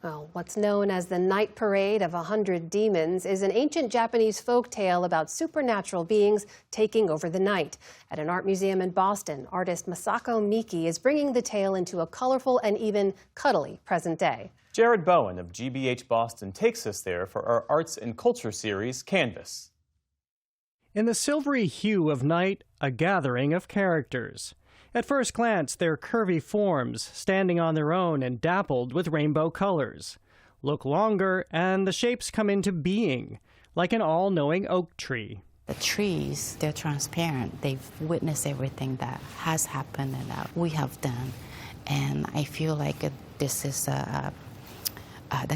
Well, what's known as the Night Parade of 100 Demons is an ancient Japanese folk tale about supernatural beings taking over the night. At an art museum in Boston, artist Masako Miki is bringing the tale into a colorful and even cuddly present day. Jared Bowen of GBH Boston takes us there for our Arts and Culture series, Canvas. In the silvery hue of night, a gathering of characters. At first glance, they're curvy forms, standing on their own and dappled with rainbow colors. Look longer, and the shapes come into being, like an all-knowing oak tree. The trees, they're transparent. They've witnessed everything that has happened and that we have done. And I feel like this is the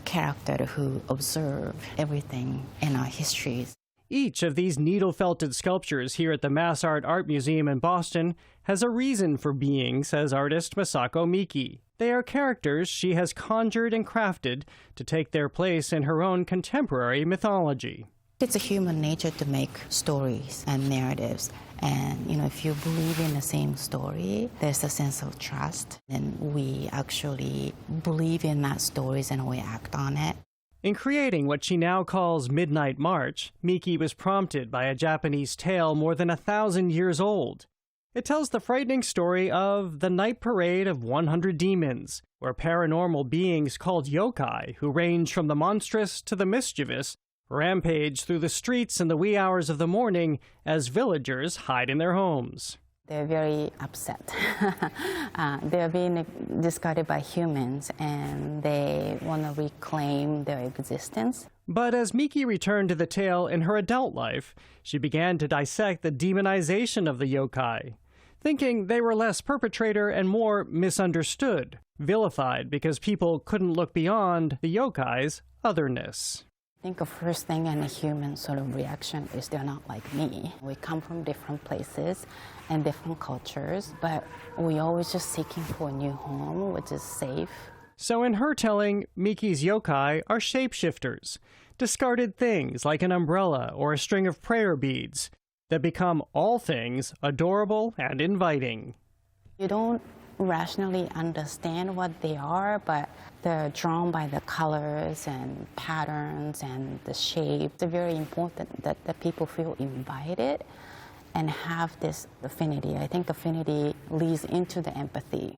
character who observe everything in our histories. Each of these needle-felted sculptures here at the Mass Art Museum in Boston has a reason for being, says artist Masako Miki. They are characters she has conjured and crafted to take their place in her own contemporary mythology. It's a human nature to make stories and narratives. And, if you believe in the same story, there's a sense of trust. And we actually believe in that stories and we act on it. In creating what she now calls Midnight March, Miki was prompted by a Japanese tale more than 1,000 years old. It tells the frightening story of the Night Parade of 100 Demons, where paranormal beings called yokai, who range from the monstrous to the mischievous, rampage through the streets in the wee hours of the morning as villagers hide in their homes. They're very upset. They're being discarded by humans, and they want to reclaim their existence. But as Miki returned to the tale in her adult life, she began to dissect the demonization of the yokai, thinking they were less perpetrator and more misunderstood, vilified because people couldn't look beyond the yokai's otherness. I think the first thing in a human sort of reaction is they're not like me. We come from different places and different cultures, but we always just seeking for a new home, which is safe. So in her telling, Miki's yokai are shapeshifters, discarded things like an umbrella or a string of prayer beads that become all things adorable and inviting. You don't rationally understand what they are, but they're drawn by the colors and patterns and the shape. It's very important that the people feel invited and have this affinity. I think affinity leads into the empathy.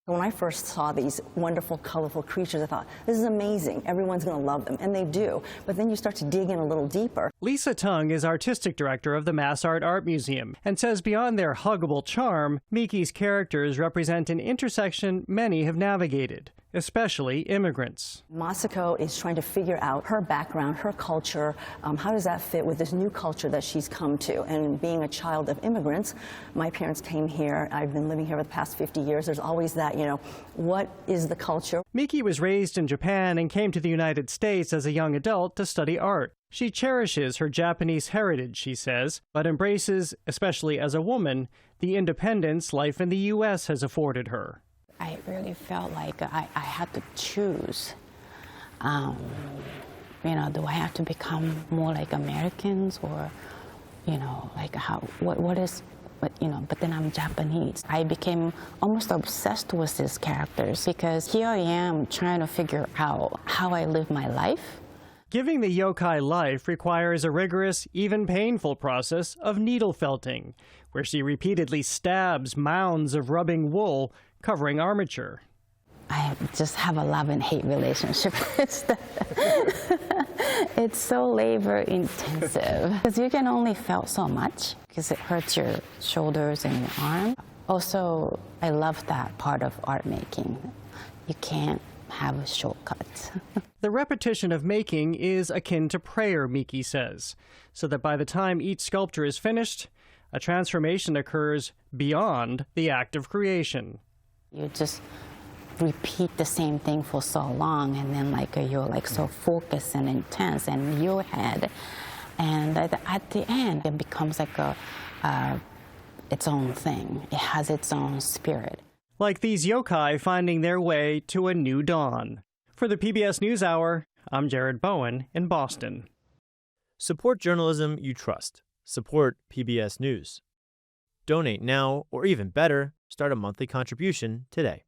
When I first saw these wonderful, colorful creatures, I thought, this is amazing. Everyone's going to love them, and they do. But then you start to dig in a little deeper. Lisa Tung is artistic director of the Mass Art Museum and says beyond their huggable charm, Miki's characters represent an intersection many have navigated, especially immigrants. Masako is trying to figure out her background, her culture, how does that fit with this new culture that she's come to? And being a child of immigrants, my parents came here. I've been living here for the past 50 years. There's always that, what is the culture? Miki was raised in Japan and came to the United States as a young adult to study art. She cherishes her Japanese heritage, she says, but embraces, especially as a woman, the independence life in the U.S. has afforded her. I really felt like I had to choose. Do I have to become more like Americans or, but then I'm Japanese. I became almost obsessed with these characters because here I am trying to figure out how I live my life. Giving the yokai life requires a rigorous, even painful process of needle felting, where she repeatedly stabs mounds of rubbing wool covering armature. I just have a love and hate relationship with that. It's so labor intensive because you can only felt so much because it hurts your shoulders and your arm. Also, I love that part of art making. You can't have a shortcut. The repetition of making is akin to prayer, Miki says, so that by the time each sculpture is finished, a transformation occurs beyond the act of creation. You just repeat the same thing for so long, and then you're so focused and intense in your head, and at the end it becomes its own thing. It has its own spirit. Like these yokai finding their way to a new dawn. For the PBS News Hour, I'm Jared Bowen in Boston. Support journalism you trust. Support PBS News. Donate now, or even better, start a monthly contribution today.